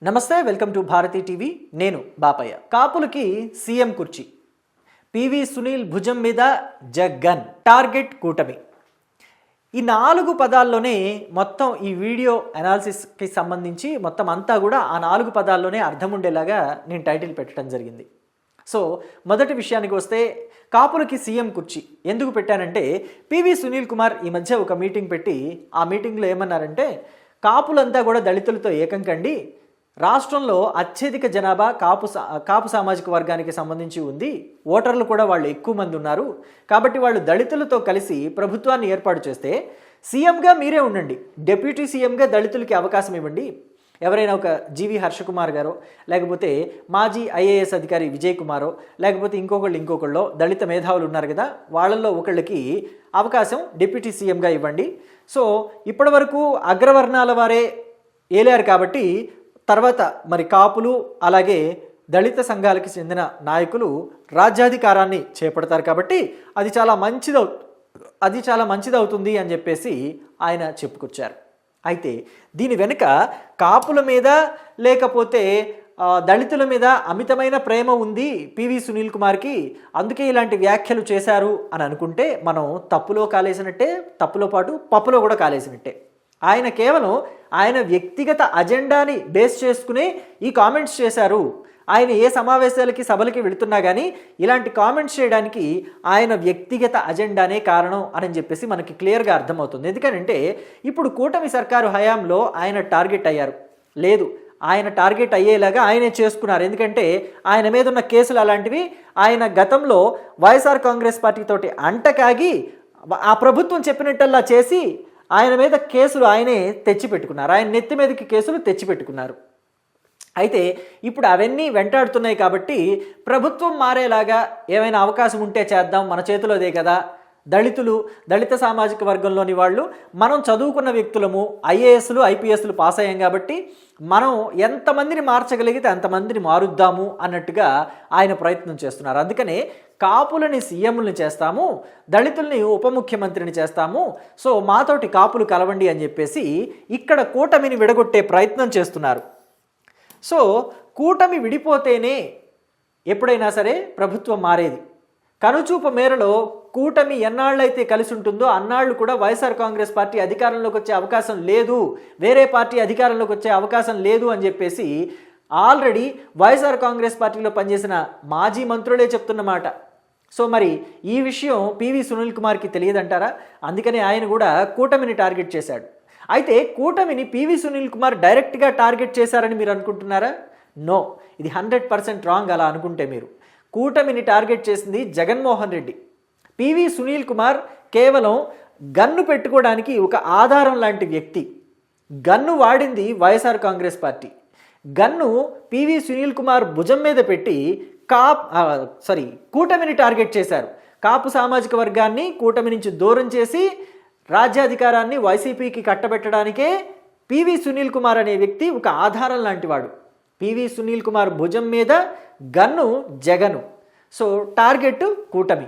నమస్తే, welcome to Bharati TV. నేను బాపయ్య. కాపులకి సీఎం కుర్చీ, పివి సునీల్ భుజం మీద జగన్, టార్గెట్ కూటమి. ఈ 4 పదాల్లోనే మొత్తం ఈ వీడియో అనాలిసిస్కి సంబంధించి మొత్తం అంతా కూడా ఆ 4 పదాల్లోనే అర్థం ఉండేలాగా నేను టైటిల్ పెట్టడం జరిగింది. సో మొదటి విషయానికి వస్తే, కాపులకి సీఎం కుర్చీ ఎందుకు పెట్టానంటే, పివి సునీల్ కుమార్ ఈ మధ్య ఒక మీటింగ్ పెట్టి ఆ మీటింగ్లో ఏమన్నారంటే, కాపులంతా కూడా దళితులతో ఏకం కండి, రాష్ట్రంలో అత్యధిక జనాభా కాపు సామాజిక వర్గానికి సంబంధించి ఉంది, ఓటర్లు కూడా వాళ్ళు ఎక్కువ మంది ఉన్నారు, కాబట్టి వాళ్ళు దళితులతో కలిసి ప్రభుత్వాన్ని ఏర్పాటు చేస్తే సీఎంగా మీరే ఉండండి, డిప్యూటీ సీఎంగా దళితులకి అవకాశం ఇవ్వండి. ఎవరైనా ఒక జీవి హర్షకుమార్ గారో, లేకపోతే మాజీ ఐఏఎస్ అధికారి విజయ్ కుమారో, లేకపోతే ఇంకొకళ్ళు దళిత మేధావులు ఉన్నారు కదా, వాళ్ళల్లో ఒకళ్ళకి అవకాశం డిప్యూటీ సీఎంగా ఇవ్వండి. సో ఇప్పటి వరకు అగ్రవర్ణాల వారే ఏలారు కాబట్టి తర్వాత మరి కాపులు అలాగే దళిత సంఘాలకి చెందిన నాయకులు రాజ్యాధికారాన్ని చేపడతారు కాబట్టి అది చాలా మంచిదవుతుంది అని చెప్పేసి ఆయన చెప్పుకొచ్చారు. అయితే దీని వెనుక కాపుల మీద లేకపోతే దళితుల మీద అమితమైన ప్రేమ ఉంది పివి సునీల్ కుమార్కి, అందుకే ఇలాంటి వ్యాఖ్యలు చేశారు అని అనుకుంటే మనం తప్పులో కాలేసినట్టే, తప్పులో పాటు పప్పులో కూడా కాలేసినట్టే. ఆయన కేవలం ఆయన వ్యక్తిగత అజెండాని బేస్ చేసుకునే ఈ కామెంట్స్ చేశారు. ఆయన ఏ సమావేశాలకి సభలకి వెళుతున్నా కానీ ఇలాంటి కామెంట్స్ చేయడానికి ఆయన వ్యక్తిగత అజెండానే కారణం అని చెప్పేసి మనకి క్లియర్గా అర్థమవుతుంది. ఎందుకంటే ఇప్పుడు కూటమి సర్కారు హయాంలో ఆయన టార్గెట్ అయ్యారు, లేదు ఆయన టార్గెట్ అయ్యేలాగా ఆయనే చేసుకున్నారు. ఎందుకంటే ఆయన మీద ఉన్న కేసులు అలాంటివి, ఆయన గతంలో వైఎస్ఆర్ కాంగ్రెస్ పార్టీతోటి అంటకాగి ఆ ప్రభుత్వం చెప్పినట్టల్లా చేసి ఆయన మీద కేసులు ఆయనే తెచ్చిపెట్టుకున్నారు, ఆయన నెత్తి మీదకి కేసులు తెచ్చిపెట్టుకున్నారు. అయితే ఇప్పుడు అవన్నీ వెంటాడుతున్నాయి కాబట్టి ప్రభుత్వం మారేలాగా ఏమైనా అవకాశం ఉంటే చేద్దాం, మన చేతిలోదే కదా, దళిత సామాజిక వర్గంలోని వాళ్ళు మనం చదువుకున్న వ్యక్తులము, ఐఏఎస్లు ఐపీఎస్లు పాస్ అయ్యాం కాబట్టి మనం ఎంతమందిని మార్చగలిగితే అంతమందిని మారుద్దాము అన్నట్టుగా ఆయన ప్రయత్నం చేస్తున్నారు. అందుకనే కాపులని సీఎంని చేస్తాము, దళితుల్ని ఉప ముఖ్యమంత్రిని చేస్తాము, సో మాతోటి కాపులు కలవండి అని చెప్పేసి ఇక్కడ కూటమిని విడగొట్టే ప్రయత్నం చేస్తున్నారు. సో కూటమి విడిపోతేనే ఎప్పుడైనా సరే ప్రభుత్వం మారేది. కనుచూపు మేరలో కూటమి ఎన్నాళ్ళైతే కలిసి ఉంటుందో అన్నాళ్ళు కూడా వైఎస్ఆర్ కాంగ్రెస్ పార్టీ అధికారంలోకి వచ్చే అవకాశం లేదు, వేరే పార్టీ అధికారంలోకి వచ్చే అవకాశం లేదు అని చెప్పేసి ఆల్రెడీ వైఎస్ఆర్ కాంగ్రెస్ పార్టీలో పనిచేసిన మాజీ మంత్రులే చెప్తున్నమాట. సో మరి ఈ విషయం పివి సునీల్ కుమార్కి తెలియదంటారా? అందుకని ఆయన కూడా కూటమిని టార్గెట్ చేశాడు. అయితే కూటమిని పివి సునీల్ కుమార్ డైరెక్ట్గా టార్గెట్ చేశారని మీరు అనుకుంటున్నారా? నో, ఇది 100% రాంగ్. అలా అనుకుంటే మీరు, కూటమిని టార్గెట్ చేసింది జగన్మోహన్ రెడ్డి. పివి సునీల్ కుమార్ కేవలం గన్ను పెట్టుకోవడానికి ఒక ఆధారం లాంటి వ్యక్తి. గన్ను వాడింది YSR Congress party. Gun PV Sunil Kumar భుజం మీద పెట్టి కూటమిని టార్గెట్ చేశారు. కాపు సామాజిక వర్గాన్ని కూటమి నుంచి దూరం చేసి రాజ్యాధికారాన్ని వైసీపీకి కట్టబెట్టడానికే పివి సునీల్ కుమార్ అనే వ్యక్తి ఒక ఆధారం లాంటివాడు. పివి సునీల్ కుమార్ భుజం మీద గన్ను జగను, సో టార్గెట్ కూటమి.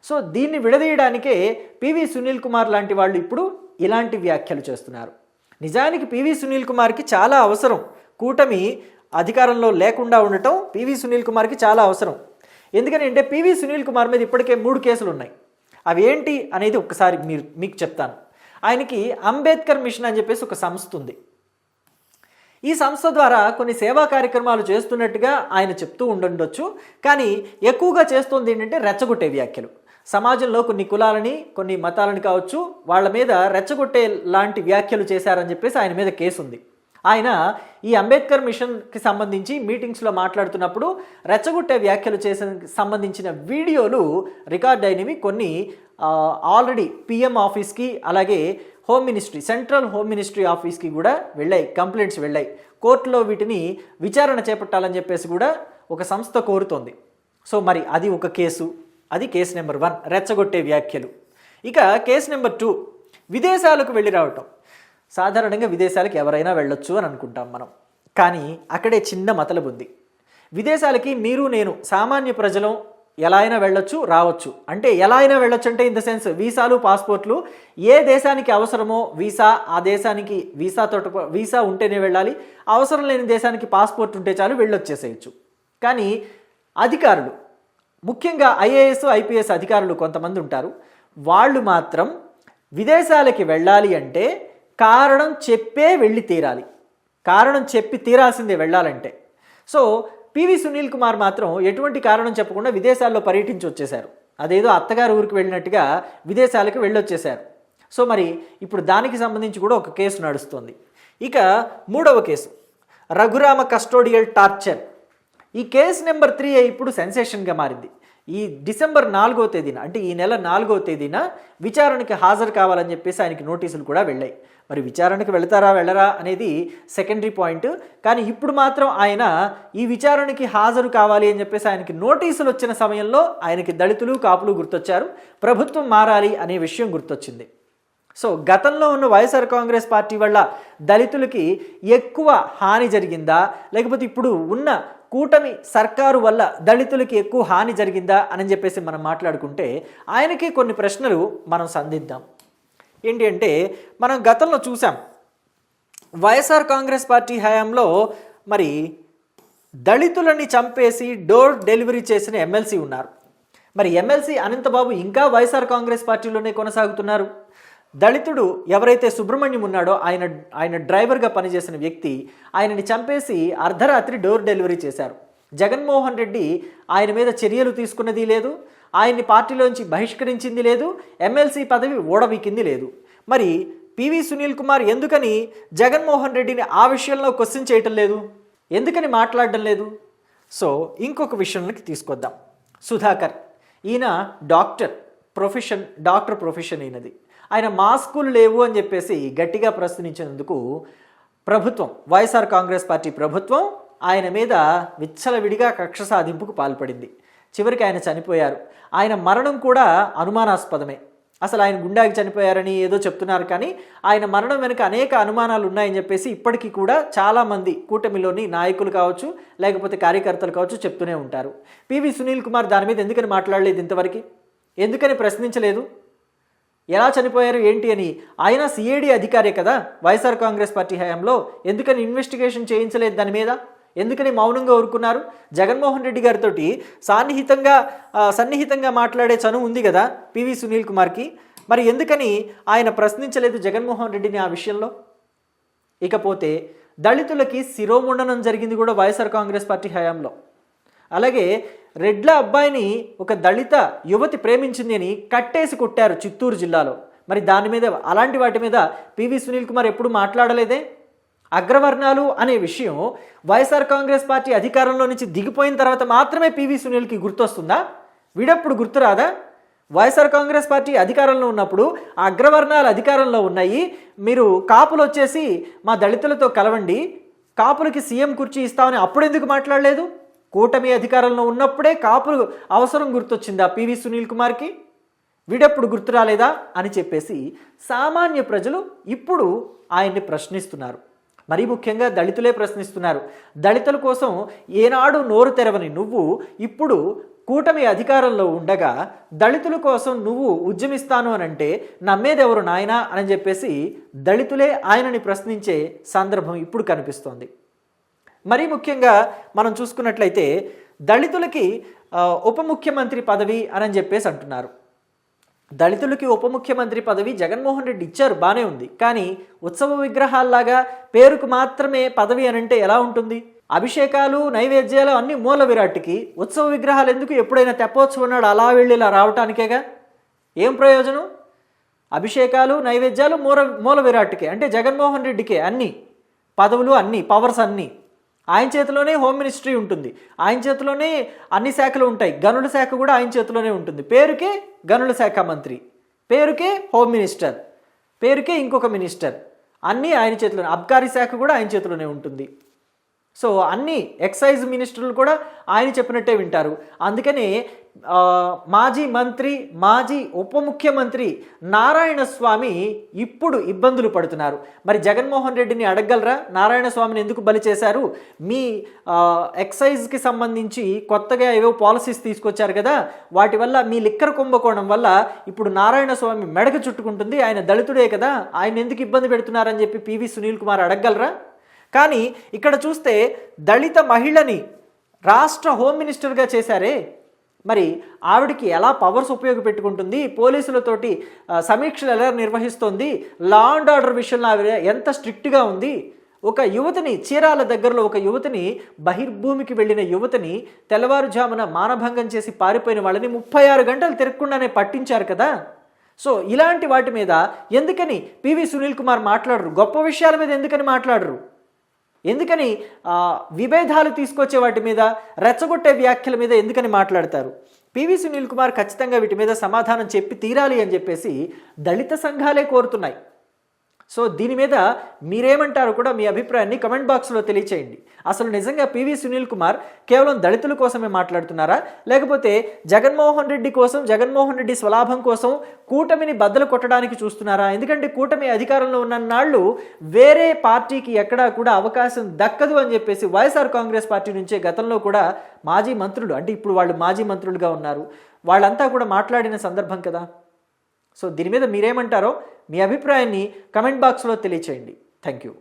సో దీన్ని విడదీయడానికే పివి సునీల్ కుమార్ లాంటి వాళ్ళు ఇప్పుడు ఇలాంటి వ్యాఖ్యలు చేస్తున్నారు. నిజానికి పివి సునీల్ కుమార్కి చాలా అవసరం, కూటమి అధికారంలో లేకుండా ఉండటం పివి సునీల్ కుమార్కి చాలా అవసరం. ఎందుకంటే పివి సునీల్ కుమార్ మీద ఇప్పటికే 3 కేసులు ఉన్నాయి. అవి ఏంటి అనేది ఒకసారి మీకు చెప్తాను. ఆయనకి అంబేద్కర్ మిషన్ అని చెప్పేసి ఒక సంస్థ ఉంది. ఈ సంస్థ ద్వారా కొన్ని సేవా కార్యక్రమాలు చేస్తున్నట్టుగా ఆయన చెప్తూ ఉండొచ్చు, కానీ ఎక్కువగా చేస్తుంది ఏంటంటే రెచ్చగొట్టే వ్యాఖ్యలు. సమాజంలో కొన్ని కులాలని, కొన్ని మతాలని కావచ్చు, వాళ్ళ మీద రెచ్చగొట్టే లాంటి వ్యాఖ్యలు చేశారని చెప్పేసి ఆయన మీద కేసు ఉంది. ఆయన ఈ అంబేద్కర్ మిషన్కి సంబంధించి మీటింగ్స్లో మాట్లాడుతున్నప్పుడు రెచ్చగొట్టే వ్యాఖ్యలు సంబంధించిన వీడియోలు రికార్డ్ అయినవి కొన్ని ఆల్రెడీ పిఎం ఆఫీస్కి అలాగే home ministry, central home ministry ఆఫీస్కి కూడా వెళ్ళాయి, కంప్లైంట్స్ వెళ్ళాయి. కోర్టులో వీటిని విచారణ చేపట్టాలని చెప్పేసి కూడా ఒక సంస్థ కోరుతోంది. సో మరి అది ఒక కేసు, అది కేసు నెంబర్ 1, రెచ్చగొట్టే వ్యాఖ్యలు. ఇక కేసు నెంబర్ 2, విదేశాలకు వెళ్ళి రావటం. సాధారణంగా విదేశాలకు ఎవరైనా వెళ్ళొచ్చు అని అనుకుంటాం మనం, కానీ అక్కడే చిన్న మతలబు ఉంది. విదేశాలకి మీరు నేను సామాన్య ప్రజలం ఎలా అయినా వెళ్ళొచ్చు, రావచ్చు. అంటే ఎలా అయినా వెళ్ళొచ్చు అంటే ఇన్ ద సెన్స్ వీసాలు, పాస్పోర్ట్లు ఏ దేశానికి అవసరమో వీసా, ఆ దేశానికి వీసా ఉంటేనే వెళ్ళాలి. అవసరం లేని దేశానికి పాస్పోర్ట్ ఉంటే చాలు, వెళ్ళొచ్చేసేయచ్చు. కానీ అధికారులు, ముఖ్యంగా ఐఏఎస్, ఐపీఎస్ అధికారులు కొంతమంది ఉంటారు. వాళ్ళు మాత్రం విదేశాలకి వెళ్ళాలి అంటే కారణం చెప్పే వెళ్ళి తీరాలి. కారణం చెప్పి తీరాల్సిందే వెళ్ళాలంటే. సో పివి సునీల్ కుమార్ మాత్రం ఎటువంటి కారణం చెప్పకుండా విదేశాల్లో పర్యటించి వచ్చేశారు. అదేదో అత్తగారు ఊరికి వెళ్ళినట్టుగా విదేశాలకు వెళ్ళొచ్చేశారు. సో మరి ఇప్పుడు దానికి సంబంధించి కూడా ఒక కేసు నడుస్తుంది. ఇక 3వ కేసు రఘురామ కస్టోడియల్ టార్చర్. ఈ కేసు నెంబర్ 3 ఇప్పుడు సెన్సేషన్గా మారింది. ఈ డిసెంబర్ 4వ తేదీన, అంటే ఈ నెల 4వ తేదీన విచారణకి హాజరు కావాలని చెప్పేసి ఆయనకి నోటీసులు కూడా వెళ్ళాయి. మరి విచారణకి వెళతారా వెళ్ళరా అనేది సెకండరీ పాయింట్. కానీ ఇప్పుడు మాత్రం ఆయన ఈ విచారణకి హాజరు కావాలి అని చెప్పేసి ఆయనకి నోటీసులు వచ్చిన సమయంలో ఆయనకి దళితులు, కాపులు గుర్తొచ్చారు. ప్రభుత్వం మారాలి అనే విషయం గుర్తొచ్చింది. సో గతంలో ఉన్న వైఎస్ఆర్ కాంగ్రెస్ పార్టీ వల్ల దళితులకి ఎక్కువ హాని జరిగిందా, లేకపోతే ఇప్పుడు ఉన్న కూటమి సర్కారు వల్ల దళితులకి ఎక్కువ హాని జరిగిందా అని చెప్పేసి మనం మాట్లాడుకుంటే ఆయనకి కొన్ని ప్రశ్నలు మనం సంధిద్దాం. ఏంటి అంటే, మనం గతంలో చూసాం వైఎస్ఆర్ కాంగ్రెస్ పార్టీ హయాంలో మరి దళితులని చంపేసి డోర్ డెలివరీ చేసిన ఎమ్మెల్సీ ఉన్నారు. మరి ఎమ్మెల్సీ అనంతబాబు ఇంకా వైఎస్ఆర్ కాంగ్రెస్ పార్టీలోనే కొనసాగుతున్నారు. దళితుడు ఎవరైతే సుబ్రహ్మణ్యం ఉన్నాడో ఆయన డ్రైవర్గా పనిచేసిన వ్యక్తి ఆయనని చంపేసి అర్ధరాత్రి డోర్ డెలివరీ చేశారు. జగన్మోహన్ రెడ్డి ఆయన మీద చర్యలు తీసుకున్నది లేదు, ఆయన్ని పార్టీలోంచి బహిష్కరించింది లేదు, ఎమ్మెల్సీ పదవి ఓడబీకింది లేదు. మరి పివి సునీల్ కుమార్ ఎందుకని జగన్మోహన్ రెడ్డిని ఆ విషయంలో క్వశ్చన్ చేయటం లేదు, ఎందుకని మాట్లాడడం లేదు? సో ఇంకొక విషయానికి తీసుకొద్దాం. సుధాకర్, ఈయన డాక్టర్ ప్రొఫెషన్ అయినది. ఆయన మాస్కులు లేవు అని చెప్పేసి గట్టిగా ప్రశ్నించినందుకు ప్రభుత్వం, వైఎస్ఆర్ కాంగ్రెస్ పార్టీ ప్రభుత్వం ఆయన మీద విచ్చలవిడిగా కక్ష సాధింపుకు పాల్పడింది. చివరికి ఆయన చనిపోయారు. ఆయన మరణం కూడా అనుమానాస్పదమే. అసలు ఆయన గుండాకి చనిపోయారని ఏదో చెప్తున్నారు, కానీ ఆయన మరణం వెనుక అనేక అనుమానాలు ఉన్నాయని చెప్పేసి ఇప్పటికీ కూడా చాలామంది కూటమిలోని నాయకులు కావచ్చు, లేకపోతే కార్యకర్తలు కావచ్చు చెప్తూనే ఉంటారు. పివి సునీల్ కుమార్ దాని మీద ఎందుకని మాట్లాడలేదు ఇంతవరకు? ఎందుకని ప్రశ్నించలేదు? ఎలా చనిపోయారు ఏంటి అని? ఆయన సిఐడి అధికారే కదా వైఎస్ఆర్ కాంగ్రెస్ పార్టీ హయాంలో. ఎందుకని ఇన్వెస్టిగేషన్ చేయించలేదు దాని మీద? ఎందుకని మౌనంగా ఊరుకున్నారు? జగన్మోహన్ రెడ్డి గారితో సన్నిహితంగా మాట్లాడే చనువు ఉంది కదా పివి సునీల్ కుమార్కి. మరి ఎందుకని ఆయన ప్రశ్నించలేదు జగన్మోహన్ రెడ్డిని ఆ విషయంలో? ఇకపోతే దళితులకి శిరోముండనం జరిగింది కూడా వైఎస్ఆర్ కాంగ్రెస్ పార్టీ హయాంలో. అలాగే రెడ్ల అబ్బాయిని ఒక దళిత యువతి ప్రేమించింది అని కట్టేసి కొట్టారు చిత్తూరు జిల్లాలో. మరి దాని మీద, అలాంటి వాటి మీద పివి సునీల్ కుమార్ ఎప్పుడు మాట్లాడలేదే? అగ్రవర్ణాలు అనే విషయం వైఎస్ఆర్ కాంగ్రెస్ పార్టీ అధికారంలో నుంచి దిగిపోయిన తర్వాత మాత్రమే పివి సునీల్కి గుర్తొస్తుందా? వీడప్పుడు గుర్తురాదా? వైఎస్ఆర్ కాంగ్రెస్ పార్టీ అధికారంలో ఉన్నప్పుడు అగ్రవర్ణాలు అధికారంలో ఉన్నాయి, మీరు కాపులు వచ్చేసి మా దళితులతో కలవండి, కాపులకి సీఎం కుర్చీ ఇస్తామని అప్పుడు ఎందుకు మాట్లాడలేదు? కూటమి అధికారంలో ఉన్నప్పుడే కాపులు అవసరం గుర్తొచ్చిందా పివి సునీల్ కుమార్కి? వీడెప్పుడు గుర్తు రాలేదా అని చెప్పేసి సామాన్య ప్రజలు ఇప్పుడు ఆయన్ని ప్రశ్నిస్తున్నారు. మరీ ముఖ్యంగా దళితులే ప్రశ్నిస్తున్నారు. దళితుల కోసం ఏనాడు నోరు తెరవని నువ్వు ఇప్పుడు కూటమి అధికారంలో ఉండగా దళితుల కోసం నువ్వు ఉద్యమిస్తాను అని అంటే నమ్మేదెవరు నాయనా అని చెప్పేసి దళితులే ఆయనని ప్రశ్నించే సందర్భం ఇప్పుడు కనిపిస్తోంది. మరీ ముఖ్యంగా మనం చూసుకున్నట్లయితే దళితులకి ఉప ముఖ్యమంత్రి పదవి అని చెప్పేసి అంటున్నారు. దళితులకి ఉప ముఖ్యమంత్రి పదవి జగన్మోహన్ రెడ్డి ఇచ్చారు, బాగానే ఉంది. కానీ ఉత్సవ విగ్రహాల్లాగా పేరుకు మాత్రమే పదవి అని అంటే ఎలా ఉంటుంది? అభిషేకాలు, నైవేద్యాలు అన్నీ మూల విరాట్కి, ఉత్సవ విగ్రహాలు ఎందుకు? ఎప్పుడైనా తెప్పోత్సవం నాడు అలా వెళ్ళి ఇలా రావటానికేగా. ఏం ప్రయోజనం? అభిషేకాలు, నైవేద్యాలు మూల విరాట్కే, అంటే జగన్మోహన్ రెడ్డికే అన్ని పదవులు, అన్ని పవర్స్ అన్నీ. ఆయన చేతిలోనే హోమ్ మినిస్ట్రీ ఉంటుంది, ఆయన చేతిలోనే అన్ని శాఖలు ఉంటాయి. గనుల శాఖ కూడా ఆయన చేతిలోనే ఉంటుంది. పేరుకే గనుల శాఖ మంత్రి, పేరుకే హోమ్ మినిస్టర్, పేరుకే ఇంకొక మినిస్టర్, అన్నీ ఆయన చేతిలోనే. అబ్కారీ శాఖ కూడా ఆయన చేతిలోనే ఉంటుంది. సో అన్ని ఎక్సైజ్ మినిస్టర్లు కూడా ఆయన చెప్పినట్టే వింటారు. అందుకనే మాజీ మంత్రి, మాజీ ఉప ముఖ్యమంత్రి నారాయణ స్వామి ఇప్పుడు ఇబ్బందులు పడుతున్నారు. మరి జగన్మోహన్ రెడ్డిని అడగగలరా? నారాయణ స్వామిని ఎందుకు బలి చేశారు? మీ ఎక్సైజ్కి సంబంధించి కొత్తగా ఏవో పాలసీస్ తీసుకొచ్చారు కదా, వాటి వల్ల మీ లిక్కర్ కుంభకోణం వల్ల ఇప్పుడు నారాయణ స్వామి మెడకు చుట్టుకుంటుంది, ఆయన దళితుడే కదా, ఆయన ఎందుకు ఇబ్బంది పెడుతున్నారని చెప్పి పివి సునీల్ కుమార్ అడగగలరా? కానీ ఇక్కడ చూస్తే దళిత మహిళని రాష్ట్ర హోమ్ మినిస్టర్గా చేశారే, మరి ఆవిడికి ఎలా పవర్స్ ఉపయోగపెట్టుకుంటుంది, పోలీసులతోటి సమీక్షలు ఎలా నిర్వహిస్తోంది, లా అండ్ ఆర్డర్ విషయంలో ఆవిడ ఎంత స్ట్రిక్ట్గా ఉంది, ఒక యువతిని చీరాల దగ్గరలో ఒక యువతిని, బహిర్భూమికి వెళ్ళిన యువతిని తెల్లవారుజామున మానభంగం చేసి పారిపోయిన వాళ్ళని 36 గంటలు తిరగకుండానే పట్టించారు కదా. సో ఇలాంటి వాటి మీద ఎందుకని పివి సునీల్ కుమార్ మాట్లాడరు? గొప్ప విషయాల మీద ఎందుకని మాట్లాడరు? ఎందుకని విభేదాలు తీసుకొచ్చే వాటి మీద, రెచ్చగొట్టే వ్యాఖ్యల మీద ఎందుకని మాట్లాడతారు? పివి సునీల్ కుమార్ ఖచ్చితంగా వీటి మీద సమాధానం చెప్పి తీరాలి అని చెప్పేసి దళిత సంఘాలే కోరుతున్నాయి. సో దీని మీద మీరేమంటారు కూడా మీ అభిప్రాయాన్ని కమెంట్ బాక్స్లో తెలియచేయండి. అసలు నిజంగా పివి సునీల్ కుమార్ కేవలం దళితుల కోసమే మాట్లాడుతున్నారా, లేకపోతే జగన్మోహన్ రెడ్డి కోసం, జగన్మోహన్ రెడ్డి స్వలాభం కోసం కూటమిని బద్దలు కొట్టడానికి చూస్తున్నారా? ఎందుకంటే కూటమి అధికారంలో ఉన్న నాళ్ళు వేరే పార్టీకి ఎక్కడా కూడా అవకాశం దక్కదు అని చెప్పేసి వైఎస్ఆర్ కాంగ్రెస్ పార్టీ నుంచే గతంలో కూడా మాజీ మంత్రులు, అంటే ఇప్పుడు వాళ్ళు మాజీ మంత్రులుగా ఉన్నారు, వాళ్ళంతా కూడా మాట్లాడిన సందర్భం కదా. సో దీని మీద మీరేమంటారో మీ అభిప్రాయాన్ని కమెంట్ బాక్స్లో తెలియచేయండి. Thank you.